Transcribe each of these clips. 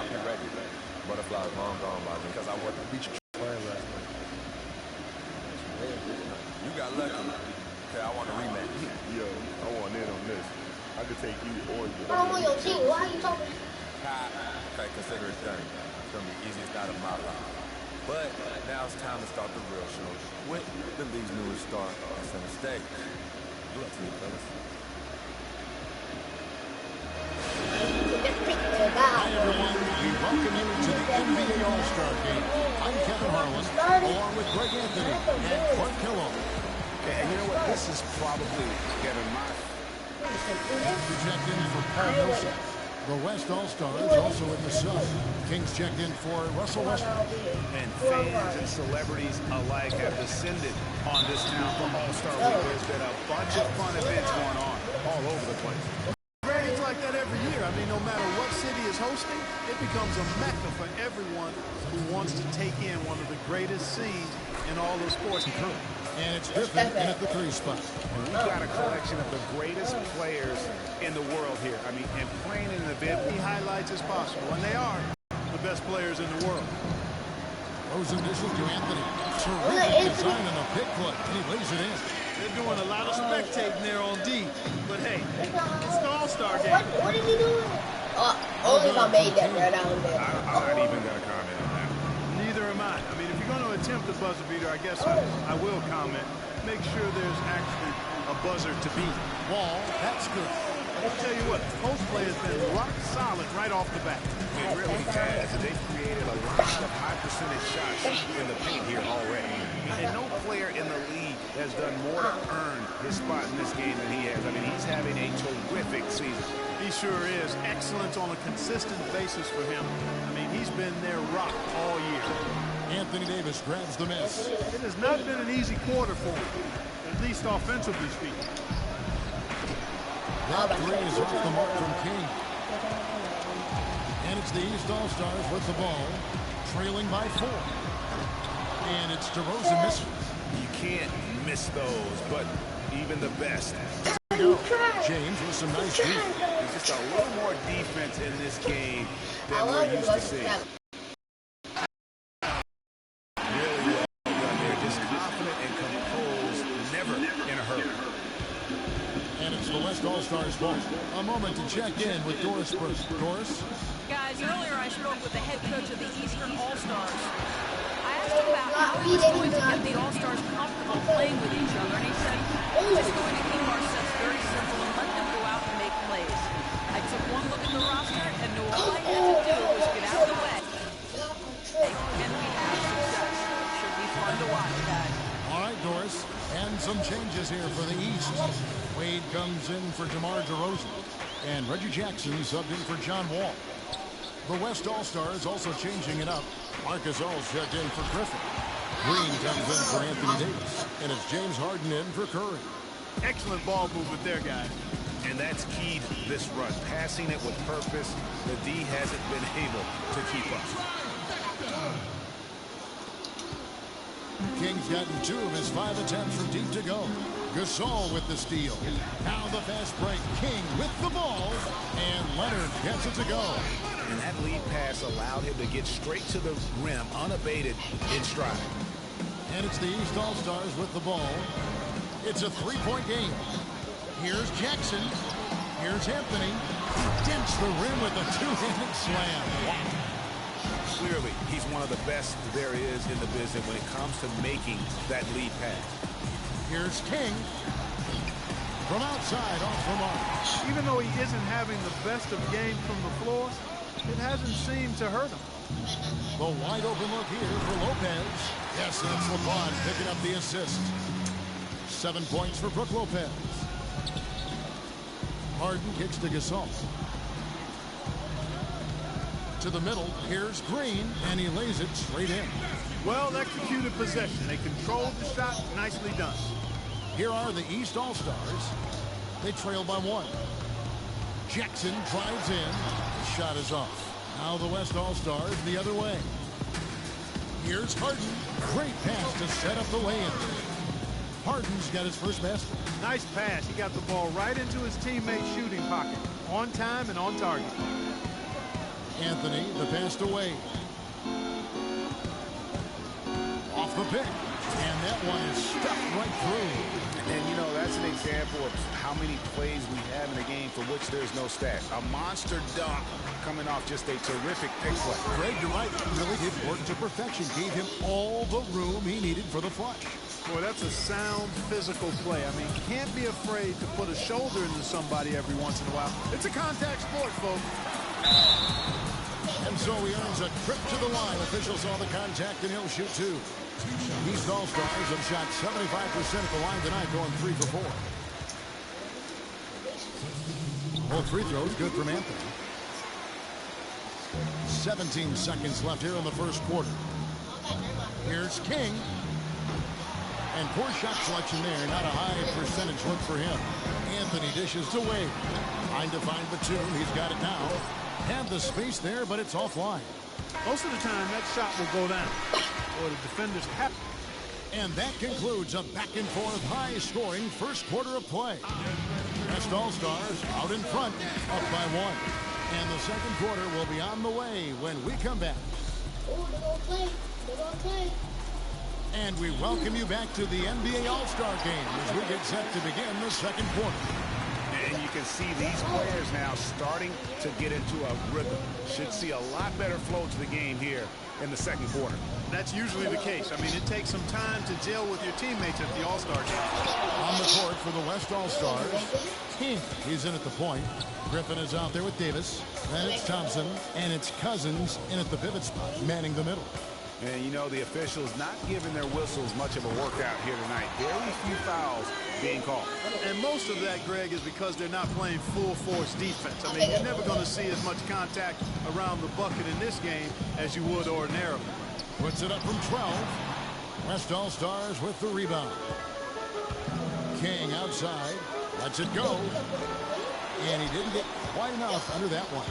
I'll be ready, man. Butterflies long gone by then, because I wasn't beat you playing last night. You got lucky. Okay, I want a rematch. Yo, I want in on this. I could take you or you. But I'm on your team. Why are you talking? Okay, consider it done. It's going to be the easiest night of my life. But now it's time to start the real show with the league's newest star on center stage. Good luck to you, fellas. Hi, everyone. We welcome you to the NBA All-Star Game. I'm Kevin Harlan, along with Greg Anthony and Clark Kellogg. And you know what? This is probably Kevin Checked in for Paul Millsap. The West All-Stars also in the sun. Kings checked in for Russell Westbrook. And fans and celebrities alike have descended on this town for All-Star Week. There's been a bunch of fun events going on all over the place. It's like that every year. I mean, no matter what city is hosting, it becomes a mecca for everyone who wants to take in one of the greatest scenes in all of sports. And it's Griffin in at the 3 spot. And we've got a collection of the greatest players in the world here. I mean, and playing in an event Many highlights as possible, and they are the best players in the world. Rosen dishes to Anthony. Terrific design and a pick play, and he lays it in. They're doing a lot of spectating there on D. But hey, it's the All-Star game. What is he doing? Only if I made that right down there. I'm not even going to comment on that. Neither am I. I mean, if you're going to attempt a buzzer beater, I guess I will comment. Make sure there's actually a buzzer to beat. Wall, that's good. I'll tell you what, the post play has been rock solid right off the bat. It really has. And they've created a lot of high percentage shots in the paint here already. And no player in the league has done more to earn his spot in this game than he has. I mean, he's having a terrific season. He sure is. Excellence on a consistent basis for him. I mean, he's been their rock all year. Anthony Davis grabs the miss. It has not been an easy quarter for him, at least offensively speaking. That 3 is off the mark from King. And it's the East All-Stars with the ball, trailing by 4. And it's DeRozan misses. You can't miss those, but even the best. James with some nice defense. There's just a little more defense in this game than we're used to seeing. Really well done there. Just confident and composed, never in a hurry. And it's the West All-Stars ball. A moment to check in with Doris Burke. Doris? Guys, earlier I spoke with the head coach of the Eastern All-Stars. I asked him about how he was going to get the All-Stars comfortable playing with each other, and he said, we're just going to keep our sets very simple and let them go out and make plays. I took one look at the roster and knew all I had to do was get out of the way. And we have success. Should be fun to watch, guys. All right, Doris. And some changes here for the East. Wade comes in for DeMar DeRozan. And Reggie Jackson subbed in for John Wall. The West All-Stars also changing it up. Marc Gasol's checked in for Griffin. Green comes in for Anthony Davis. And it's James Harden in for Curry. Excellent ball movement there, guys. And that's key to this run. Passing it with purpose. The D hasn't been able to keep up. King's gotten 2 of his 5 attempts from deep to go. Gasol with the steal. Now the fast break. King with the ball. And Leonard gets it to go. And that lead pass allowed him to get straight to the rim, unabated in stride. And it's the East All-Stars with the ball. It's a 3-point game. Here's Jackson. Here's Anthony. Dents the rim with a 2-handed slam. Wow. Clearly, he's one of the best there is in the business when it comes to making that lead pass. Here's King. From outside, off the mark. Even though he isn't having the best of games from the floor, it hasn't seemed to hurt him. The wide open look here for Lopez. Yes, and it's LeBron picking up the assist. 7 points for Brook Lopez. Harden kicks to Gasol. To the middle, here's Green, and he lays it straight in. Well-executed possession. They controlled the shot. Nicely done. Here are the East All-Stars. They trail by 1. Jackson drives in. The shot is off. Now the West All-Stars the other way. Here's Harden. Great pass to set up the lay-in. Harden's got his first basket. Nice pass. He got the ball right into his teammate's shooting pocket. On time and on target. Anthony, the pass to Wade. Off the pick. And that one is stuck right through. And, you know, that's an example of how many plays we have in a game for which there's no stat. A monster dunk coming off just a terrific pick play. Greg, you're right. Really did work to perfection. Gave him all the room he needed for the flush. Boy, that's a sound physical play. I mean, you can't be afraid to put a shoulder into somebody every once in a while. It's a contact sport, folks. And so he earns a trip to the line. Officials saw the contact, and he'll shoot two. East All-Stars have shot 75% at the line tonight, going 3 for 4. Both free throws good from Anthony. 17 seconds left here in the first quarter. Here's King. And poor shot selection there. Not a high percentage look for him. Anthony dishes to Wade. Trying to find Batum. He's got it now. Have the space there, but it's offline. Most of the time, that shot will go down. Or the defenders have. And that concludes a back-and-forth, high-scoring first quarter of play. West All-Stars out in front, up by 1. And the second quarter will be on the way when we come back. Oh, they're going to play. They're going to play. And we welcome you back to the NBA All-Star Game as we get set to begin the second quarter. And you can see these players now starting to get into a rhythm. Should see a lot better flow to the game here in the second quarter. That's usually the case. I mean, it takes some time to gel with your teammates at the All-Star game. On the court for the West All-Stars, King is in at the point. Griffin is out there with Davis. Then it's Thompson, and it's Cousins in at the pivot spot, manning the middle. And, you know, the officials not giving their whistles much of a workout here tonight. Very few fouls being called. And most of that, Greg, is because they're not playing full-force defense. I mean, you're never going to see as much contact around the bucket in this game as you would ordinarily. Puts it up from 12. West All-Stars with the rebound. King outside. Lets it go. And he didn't get quite enough under that one.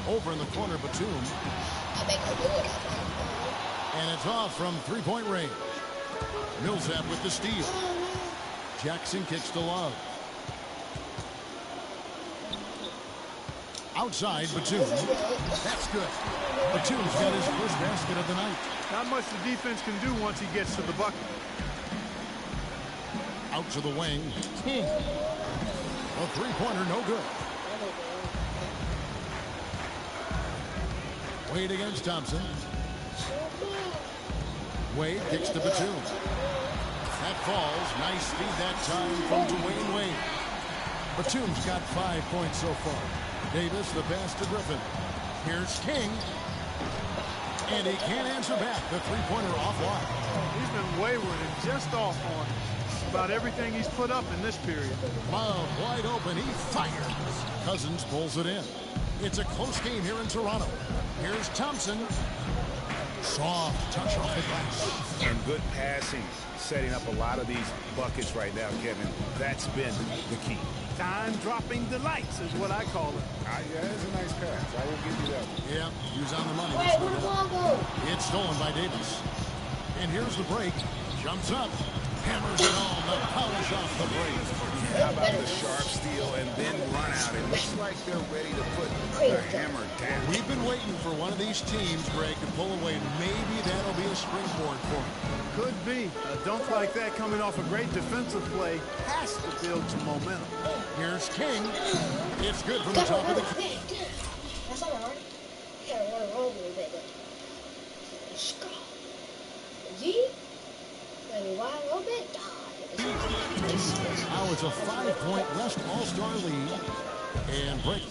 Over in the corner, Batum. And it's off from three-point range. Millsap with the steal. Jackson kicks to Love. Outside, Batum. That's good. Batum's got his first basket of the night. Not much the defense can do once he gets to the bucket. Out to the wing. King. A three-pointer, no good. Wade against Thompson. Wade kicks to Batum. That falls. Nice feed that time from Dwayne Wade. Batum's got 5 points so far. Davis, the pass to Griffin. Here's King. And he can't answer back. The three-pointer offline. He's been wayward and just off on about everything he's put up in this period. Love wide open. He fires. Cousins pulls it in. It's a close game here in Toronto. Here's Thompson. Soft touch off the glass. And good passing, setting up a lot of these buckets right now, Kevin. That's been the key. Time-dropping delights is what I call it. Yeah, that's a nice pass. I will give you that one. Yeah, he was on the money. Wait, where the ball go? It's stolen by Davis. And here's the break. Jumps up. Hammers it on. The polish off the break. How about the sharp steal and then run out? It looks like they're ready to put the hammer down. We've been waiting for one of these teams, Greg, to pull away. Maybe that'll be a springboard for them. Could be. A dunk like that coming off a great defensive play has to build some momentum. Here's King. It's good from the top of the key. That's not hard. Yeah, I want to roll a little bit. G? Maybe wide a little bit. Now it's a 5-point West All-Star lead. And break.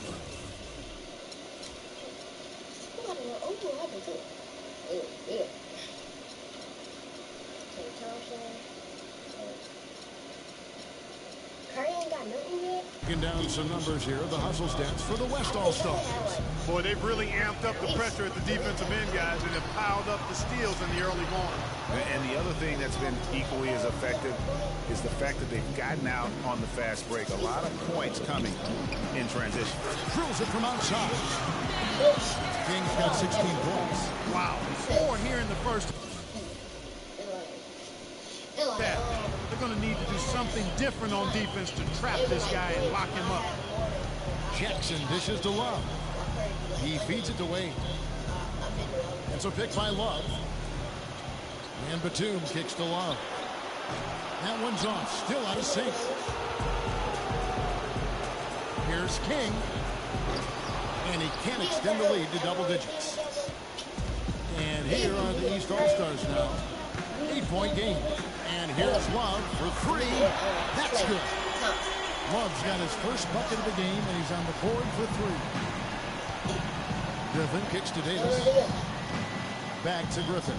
Taking down some numbers here. The hustle stats for the West All-Stars. Boy, they've really amped up the pressure at the defensive end, guys, and have piled up the steals in the early going. And the other thing that's been equally as effective is the fact that they've gotten out on the fast break. A lot of points coming in transition. Drills it from outside. King's got 16 points. Wow, 4 here in the first half. They're going to need to do something different on defense to trap this guy and lock him up. Jackson dishes to Love. He feeds it to Wade. It's a pick by Love. And Batum kicks to Love. That one's off, still out of sync. Here's King. And he can't extend the lead to double digits. And here are the East All-Stars now. 8-point game. And here's Love for three. That's good. Love's got his first bucket of the game, and he's on the board for three. Griffin kicks to Davis. Back to Griffin.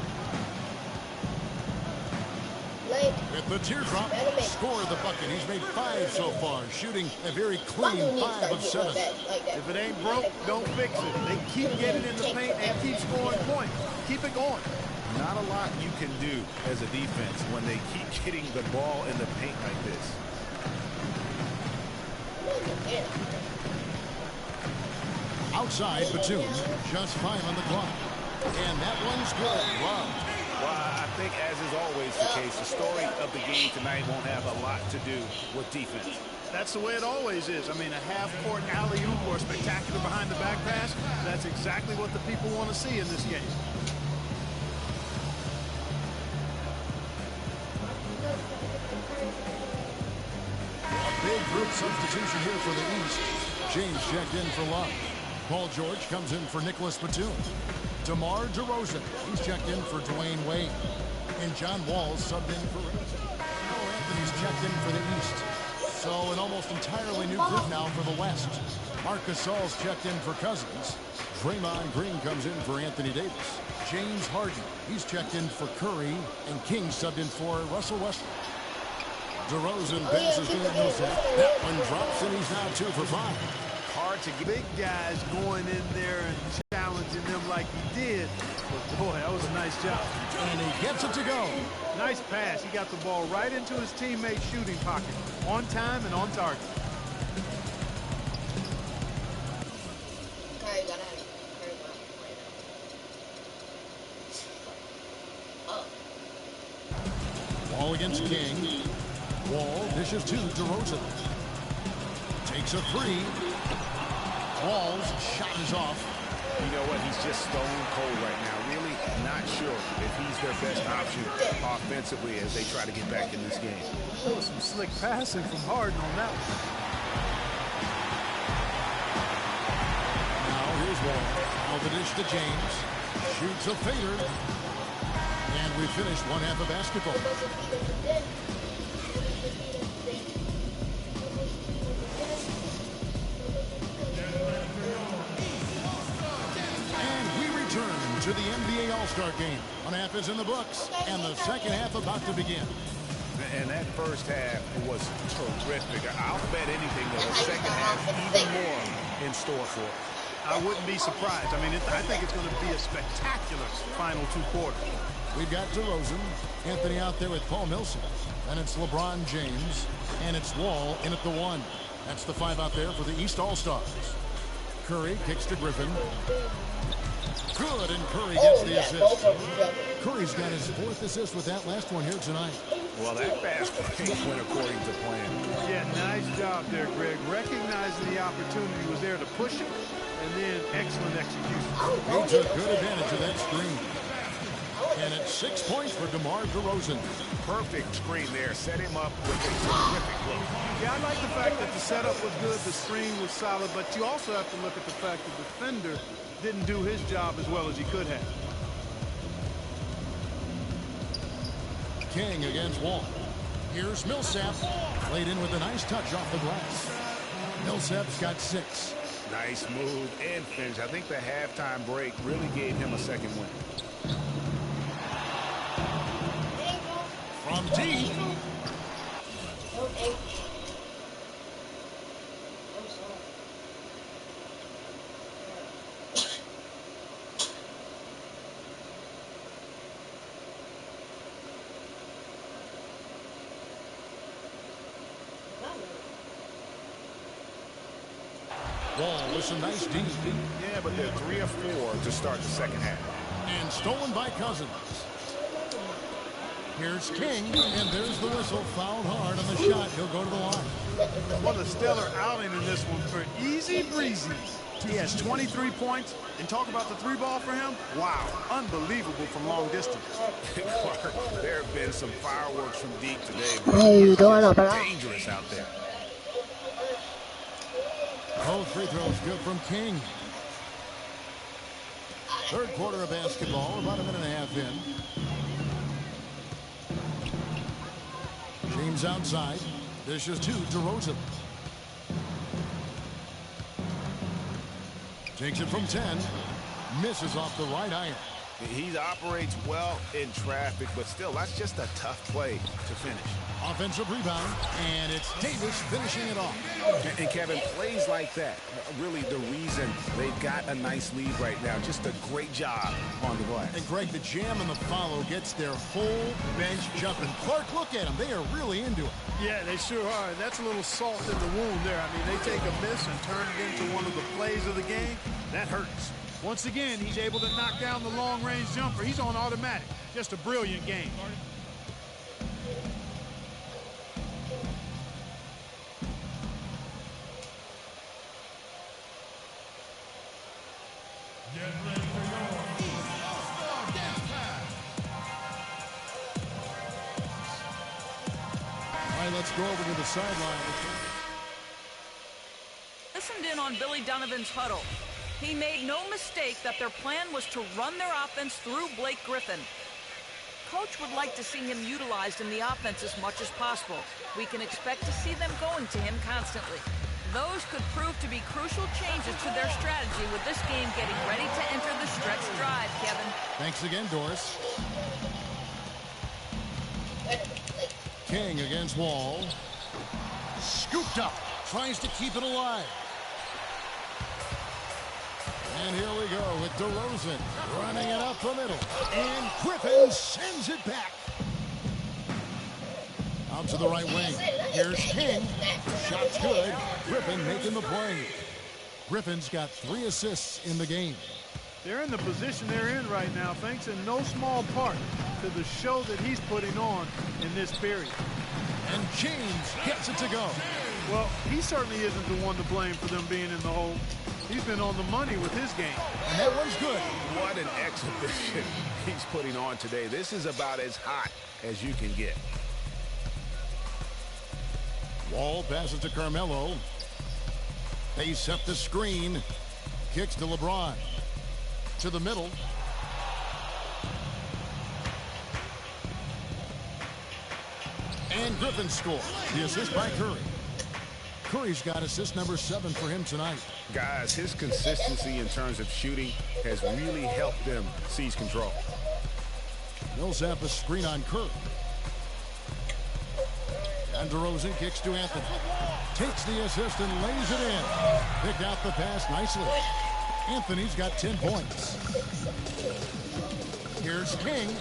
With the teardrop, score the bucket. He's made 5 so far, shooting a very clean 5 of 7. If it ain't broke, don't fix it. They keep getting in the paint and keep scoring points. Keep it going. Not a lot you can do as a defense when they keep getting the ball in the paint like this. Outside, Batum, just 5 on the clock. And that one's good. Love. Well, I think, as is always the case, the story of the game tonight won't have a lot to do with defense. That's the way it always is. I mean, a half-court alley-oop or a spectacular behind-the-back pass, that's exactly what the people want to see in this game. A big group substitution here for the East. James checked in for Love. Paul George comes in for Nicholas Batum. DeMar DeRozan, he's checked in for Dwayne Wade. And John Wall subbed in for Anthony's checked in for the East. So an almost entirely new group now for the West. Marc Gasol's checked in for Cousins. Draymond Green comes in for Anthony Davis. James Harden, he's checked in for Curry. And King subbed in for Russell Westbrook. DeRozan passes to Millsap. That one drops, and he's now 2 for 5. Hard to get big guys going in there and challenging them like he did. But boy, that was a nice job. And he gets it to go. Nice pass. He got the ball right into his teammate's shooting pocket. On time and on target. Wall against King. Wall dishes to DeRozan. Takes a 3. Wall's shot is off. You know what? He's just stone cold right now. Really not sure if he's their best option offensively as they try to get back in this game. That was some slick passing from Harden on that one. Now here's Wall. Now the dish to James. Shoots a fader. And we finished one half of basketball. To the NBA All-Star game. One half is in the books, and the second half about to begin. And that first half was terrific. I'll bet anything that the second half even more in store for it. I wouldn't be surprised. I mean, I think it's going to be a spectacular final 2 quarters. We've got DeRozan, Anthony out there with Paul Millsap, and it's LeBron James, and it's Wall in at the 1. That's the 5 out there for the East All-Stars. Curry kicks to Griffin. Good, and Curry gets the assist. Curry's got his 4th assist with that last one here tonight. Well, that fast break went according to plan. Yeah, nice job there, Greg. Recognizing the opportunity was there to push it, and then excellent execution. He took good advantage of that screen. And it's 6 points for DeMar DeRozan. Perfect screen there. Set him up with a terrific look. Yeah, I like the fact that the setup was good, the screen was solid, but you also have to look at the fact that the defender didn't do his job as well as he could have. King against Wall. Here's Millsap. Played in with a nice touch off the glass. Millsap's got 6. Nice move and finish. I think the halftime break really gave him a second win. From deep. Wall with some nice deep. Yeah, but they're 3 of 4 to start the second half. And stolen by Cousins. Here's King, and there's the whistle. Fouled hard on the shot. He'll go to the line. What a stellar outing in this one for Easy Breezy. He has 23 points, and talk about the three ball for him. Wow, unbelievable from long distance. There have been some fireworks from deep today. Dangerous out there. Both free throws good from King. Third quarter of basketball, about a minute and a half in. James outside. Dishes to DeRozan. Takes it from 10. Misses off the right iron. He operates well in traffic, but still, that's just a tough play to finish. Offensive rebound, and it's Davis finishing it off. And Kevin, plays like that, really the reason they've got a nice lead right now. Just a great job on the glass. And Greg, the jam and the follow gets their whole bench jumping. Clark, look at them. They are really into it. Yeah, they sure are. That's a little salt in the wound there. I mean, they take a miss and turn it into one of the plays of the game. That hurts. Once again, he's able to knock down the long-range jumper. He's on automatic. Just a brilliant game. All right, let's go over to the sideline. Listened in on Billy Donovan's huddle. He made no mistake that their plan was to run their offense through Blake Griffin. Coach would like to see him utilized in the offense as much as possible. We can expect to see them going to him constantly. Those could prove to be crucial changes to their strategy with this game getting ready to enter the stretch drive, Kevin. Thanks again, Doris. King against Wall. Scooped up. Tries to keep it alive. And here we go with DeRozan running it up the middle. And Griffin sends it back. Out to the right wing. Here's King. Shot's good. Griffin making the play. Griffin's got 3 assists in the game. They're in the position they're in right now, thanks in no small part to the show that he's putting on in this period. And James gets it to go. Well, he certainly isn't the one to blame for them being in the hole. He's been on the money with his game. And that one's good. What an exhibition he's putting on today. This is about as hot as you can get. Wall passes to Carmelo. They set the screen. Kicks to LeBron. To the middle. And Griffin scores. The assist by Curry. Curry's got assist number 7 for him tonight. Guys, his consistency in terms of shooting has really helped them seize control. Millsap a screen on Curry. And DeRozan kicks to Anthony. Takes the assist and lays it in. Picked out the pass nicely. Anthony's got 10 points. Here's King.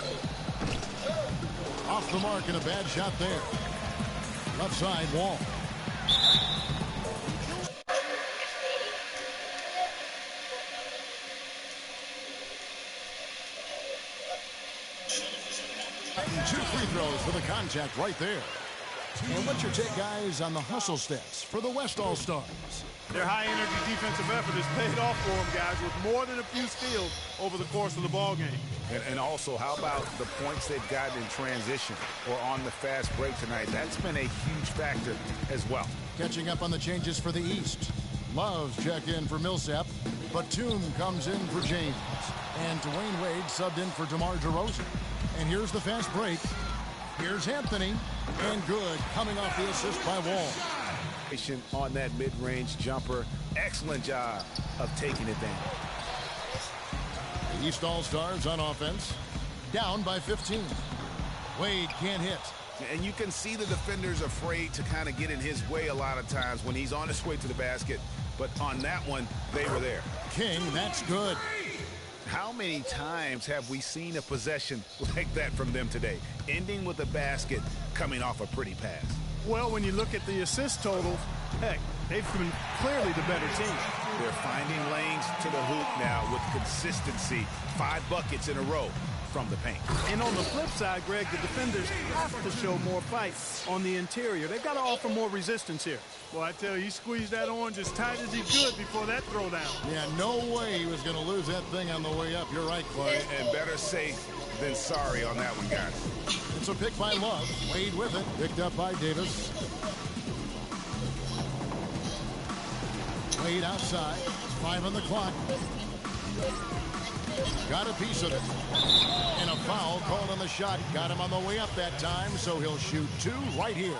Off the mark and a bad shot there. Left side, Wall. And 2 free throws for the contact right there. And what's your take, guys, on the hustle stats for the West All-Stars? Their high-energy defensive effort has paid off for them, guys, with more than a few steals over the course of the ball game. And also, how about the points they've gotten in transition or on the fast break tonight? That's been a huge factor as well. Catching up on the changes for the East. Love's checked in for Millsap. Batum comes in for James. And Dwayne Wade subbed in for DeMar DeRozan. And here's the fast break. Here's Anthony. And good, coming off the assist by Wall. On that mid-range jumper. Excellent job of taking advantage. The East All-Stars on offense. Down by 15. Wade can't hit. And you can see the defenders afraid to kind of get in his way a lot of times when he's on his way to the basket. But on that one, they were there. King, that's good. How many times have we seen a possession like that from them today? Ending with a basket, coming off a pretty pass. Well, when you look at the assist totals, heck, they've been clearly the better team. They're finding lanes to the hoop now with consistency. 5 buckets in a row from the paint. And on the flip side, Greg, the defenders have to show more fight on the interior. They've got to offer more resistance here. Well, I tell you, he squeezed that orange as tight as he could before that throwdown. Yeah, no way he was going to lose that thing on the way up. You're right, Clay. And better safe than sorry on that one, guys. It's a pick by Love. Wade with it. Picked up by Davis. Wade outside. 5 on the clock. Got a piece of it. And a foul called on the shot. Got him on the way up that time, so he'll shoot 2 right here.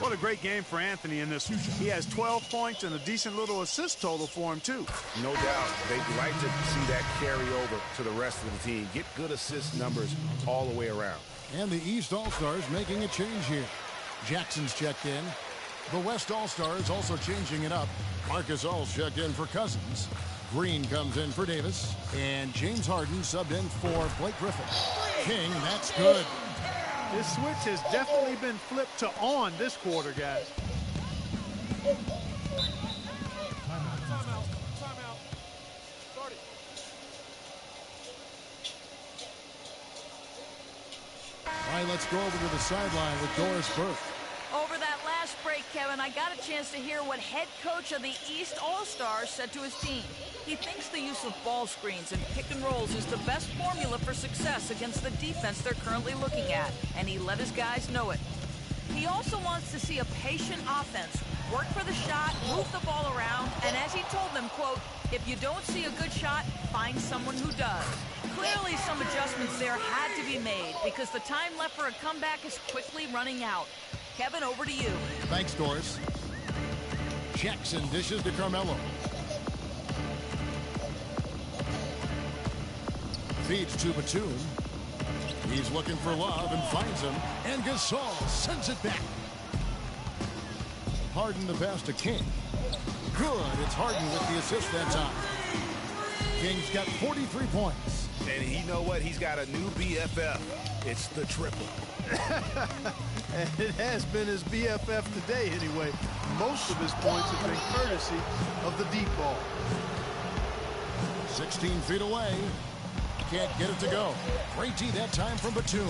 What a great game for Anthony in this. He has 12 points and a decent little assist total for him, too. No doubt. They'd like to see that carry over to the rest of the team. Get good assist numbers all the way around. And the East All-Stars making a change here. Jackson's checked in. The West All-Stars also changing it up. Marcus All's checked in for Cousins. Green comes in for Davis. And James Harden subbed in for Blake Griffin. King, that's good. This switch has definitely been flipped to on this quarter, guys. Timeout. Start it. All right, let's go over to the sideline with Doris Burke. Over that last break, Kevin, I got a chance to hear what head coach of the East All-Stars said to his team. He thinks the use of ball screens and pick and rolls is the best formula for success against the defense they're currently looking at, and he let his guys know it. He also wants to see a patient offense, work for the shot, move the ball around, and as he told them, quote, if you don't see a good shot, find someone who does. Clearly some adjustments there had to be made because the time left for a comeback is quickly running out. Kevin, over to you. Thanks, Doris. Jackson dishes to Carmelo. Feeds to Batum. He's looking for Love and finds him. And Gasol sends it back. Harden the pass to King. Good. It's Harden with the assist that time. King's got 43 points. And you know what? He's got a new BFF. It's the triple. And it has been his BFF today anyway. Most of his points have been courtesy of the deep ball. 16 feet away. Can't get it to go. Great D that time from Batum.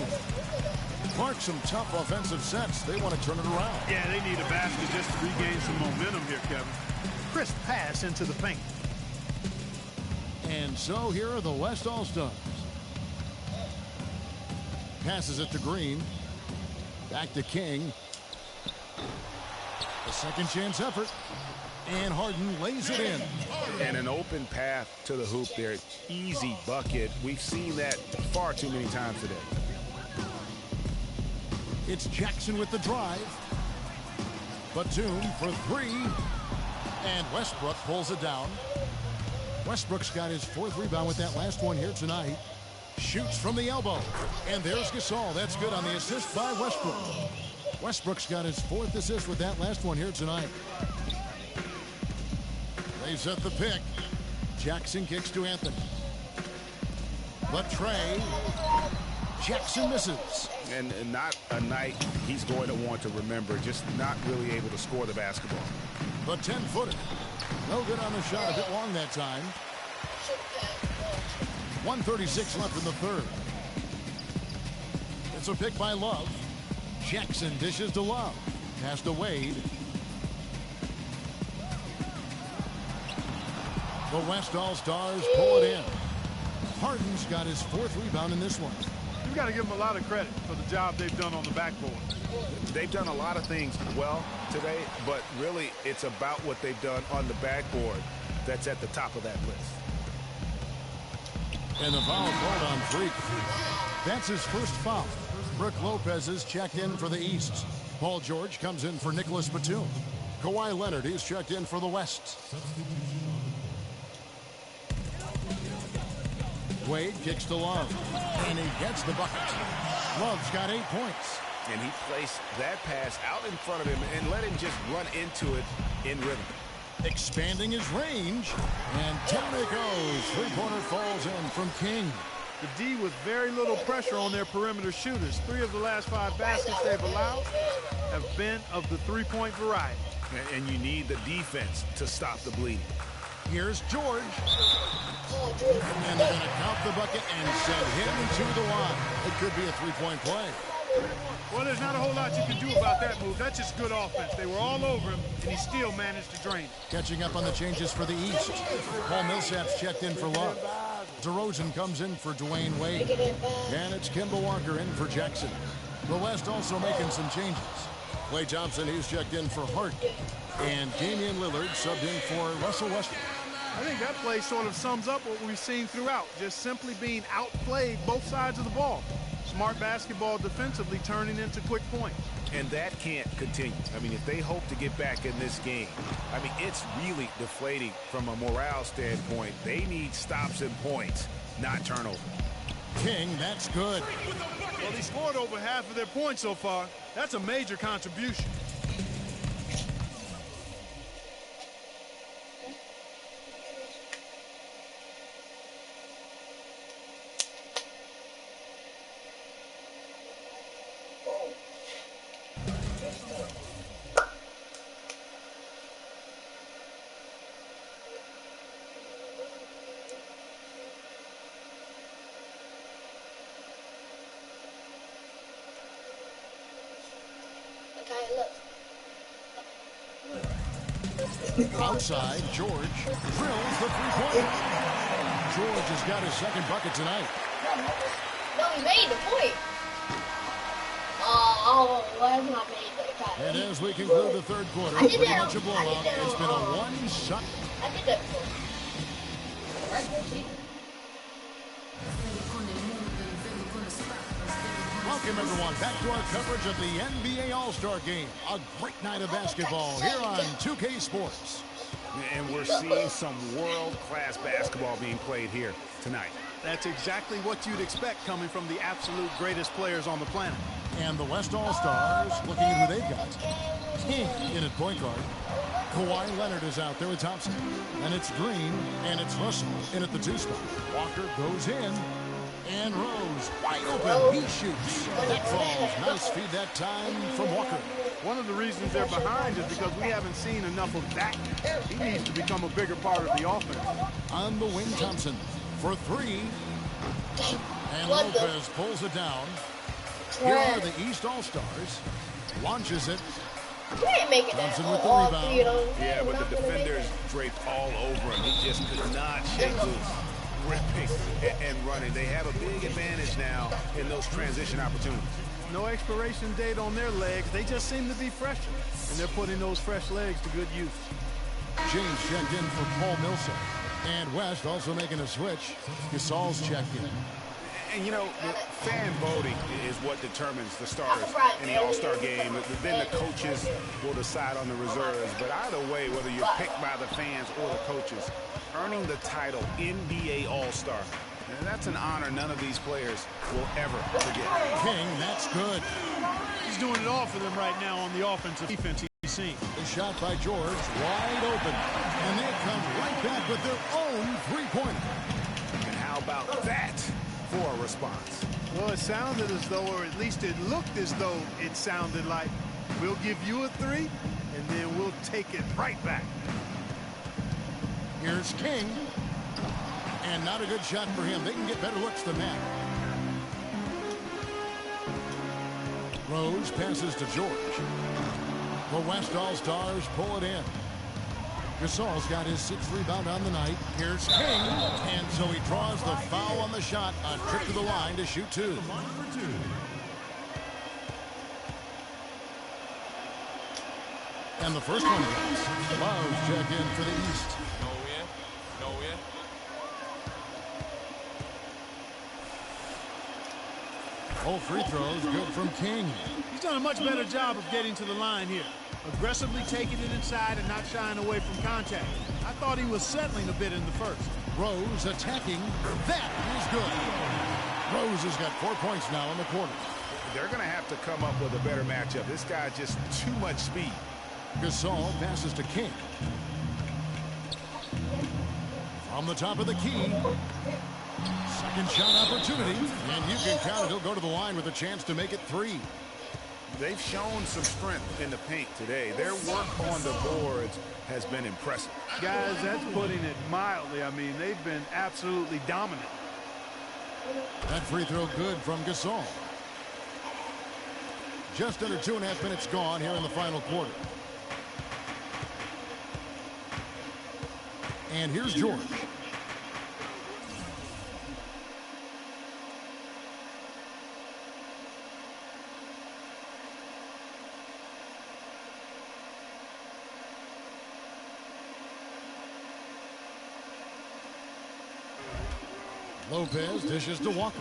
Clark, some tough offensive sets. They want to turn it around. Yeah, they need a basket just to regain some momentum here, Kevin. Crisp pass into the paint. And so here are the West All-Stars. Passes it to Green. Back to King. A second chance effort. And Harden lays it in. And an open path to the hoop there. Easy bucket. We've seen that far too many times today. It's Jackson with the drive. Batum for 3. And Westbrook pulls it down. Westbrook's got his 4th rebound with that last one here tonight. Shoots from the elbow. And there's Gasol. That's good on the assist by Westbrook. Westbrook's got his 4th assist with that last one here tonight. They set the pick. Jackson kicks to Anthony. Latrey. Jackson misses. And not a night he's going to want to remember. Just not really able to score the basketball. The 10-footer. No good on the shot. A bit long that time. 1:36 left in the third. It's a pick by Love. Jackson dishes to Love. Pass to Wade. The West All-Stars pull it in. Harden's got his 4th rebound in this one. You've got to give them a lot of credit for the job they've done on the backboard. They've done a lot of things well today, but really it's about what they've done on the backboard that's at the top of that list. And the foul called on Freak. That's his first foul. Brook Lopez is checked in for the East. Paul George comes in for Nicholas Batum. Kawhi Leonard is checked in for the West. Wade kicks to Love. And he gets the bucket. Love's got 8 points. And he placed that pass out in front of him and let him just run into it in rhythm. Expanding his range. And down it goes. 3-pointer falls in from King. The D with very little pressure on their perimeter shooters. 3 of the last 5 baskets they've allowed have been of the 3-point variety. And you need the defense to stop the bleeding. Here's George. Oh, George. And they're going to count the bucket and send him to the line. It could be a three-point play. Well, there's not a whole lot you can do about that move. That's just good offense. They were all over him, and he still managed to drain it. Catching up on the changes for the East. Paul Millsap's checked in for Love. DeRozan comes in for Dwayne Wade. And it's Kemba Walker in for Jackson. The West also making some changes. Klay Thompson, he's checked in for Hart. And Damian Lillard subbed in for Russell Westbrook. I think that play sort of sums up what we've seen throughout, just simply being outplayed both sides of the ball. Smart basketball defensively turning into quick points. And that can't continue. I mean, if they hope to get back in this game, I mean, it's really deflating from a morale standpoint. They need stops and points, not turnover. King, that's good. Well, he scored over half of their points so far. That's a major contribution. Outside, George drills the three-pointer. George has got his second bucket tonight. No, he made the point. Oh, why not made the time? And as we conclude the third quarter, pretty much a blowout. It's been a one-shot. I did that before. Regular season. Welcome, everyone, back to our coverage of the NBA All-Star Game. A great night of basketball here on 2K Sports. And we're seeing some world-class basketball being played here tonight. That's exactly what you'd expect coming from the absolute greatest players on the planet. And the West All-Stars, looking at who they've got. King in at point guard. Kawhi Leonard is out there with Thompson. And it's Green, and it's Russell in at the 2 spot. Walker goes in. And Rose, wide open, he shoots. That falls. Nice feed that time from Walker. One of the reasons they're behind is because we haven't seen enough of that. He needs to become a bigger part of the offense. On the wing, Thompson for 3. And Lopez pulls it down. Here are the East All-Stars. Launches it. Thompson with the rebound. Yeah, but the defenders draped all over him. He just could not shake loose. Ripping and running. They have a big advantage now in those transition opportunities. No expiration date on their legs. They just seem to be fresher. And they're putting those fresh legs to good use. James checked in for Paul Millsap. And West also making a switch. Gasol's checked in. And, you know, the fan voting is what determines the starters in the All-Star game. Then the coaches will decide on the reserves. But either way, whether you're picked by the fans or the coaches, earning the title NBA All-Star, and that's an honor none of these players will ever forget. King, that's good. He's doing it all for them right now on the offensive defense he's seen. The shot by George, wide open. And they come right back with their own three-pointer. And how about that for a response? Well, it sounded as though, or at least it looked as though it sounded like, we'll give you a 3, and then we'll take it right back. Here's King. And not a good shot for him. They can get better looks than that. Rose passes to George. The West All-Stars pull it in. Gasol's got his 6th rebound on the night. Here's King. And so he draws the foul on the shot. A trip to the line to shoot 2. And the first one goes. Love's checked in for the East. All free throws good from King. He's done a much better job of getting to the line here. Aggressively taking it inside and not shying away from contact. I thought he was settling a bit in the first. Rose attacking. That is good. Rose has got 4 points now in the quarter. They're going to have to come up with a better matchup. This guy just too much speed. Gasol passes to King. From the top of the key. Second shot opportunity. And you can count it. He'll go to the line with a chance to make it 3. They've shown some strength in the paint today. Their work on the boards has been impressive. Guys, that's putting it mildly. I mean, they've been absolutely dominant. That free throw good from Gasol. Just under 2.5 minutes gone here in the final quarter. And here's George. Lopez dishes to Walker.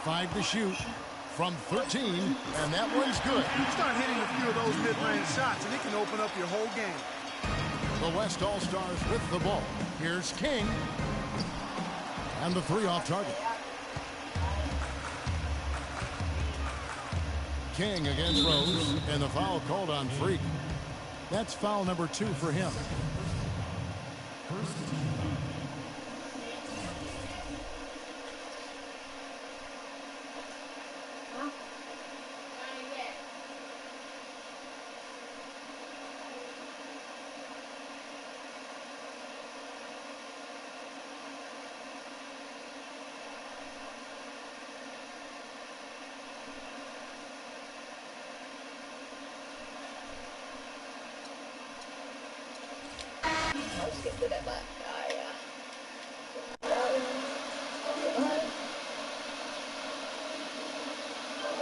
Five to shoot from 13, and that one's good. Start hitting a few of those mid-range shots, and it can open up your whole game. The West All-Stars with the ball. Here's King. And the three off target. King against Rose, and the foul called on Freak. That's foul number 2 for him. Let's get to that back.